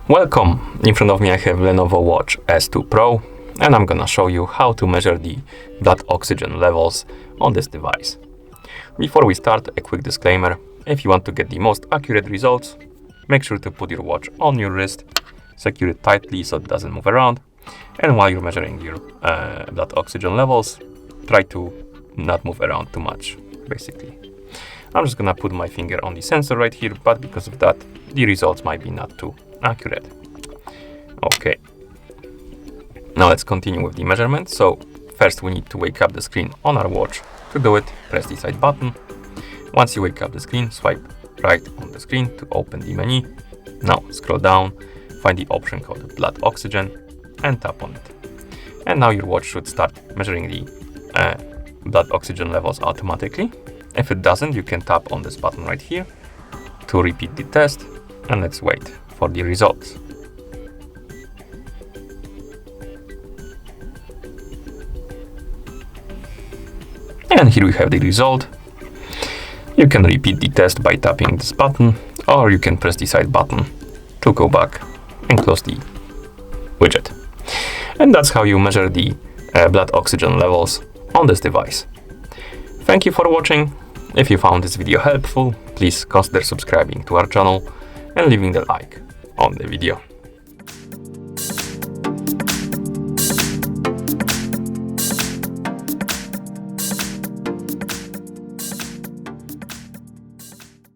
Welcome! In front of me I have Lenovo Watch S2 Pro, and I'm gonna show you how to measure the blood oxygen levels on this device. Before we start, a quick disclaimer. If you want to get the most accurate results, make sure to put your watch on your wrist, secure it tightly so it doesn't move around, and while you're measuring your blood oxygen levels, try to not move around too much, basically. I'm just gonna put my finger on the sensor right here, but because of that, the results might be not too accurate. Okay, now let's continue with the measurement. So first we need to wake up the screen on our watch. To do it, press the side button. Once you wake up the screen, swipe right on the screen to open the menu. Now scroll down, find the option called blood oxygen and tap on it. And now your watch should start measuring the blood oxygen levels automatically. If it doesn't, you can tap on this button right here to repeat the test, and let's wait for the results. And here we have the result. You can repeat the test by tapping this button, or you can press the side button to go back and close the widget. And that's how you measure the blood oxygen levels on this device. Thank you for watching. If you found this video helpful, please consider subscribing to our channel and leaving a like on the video.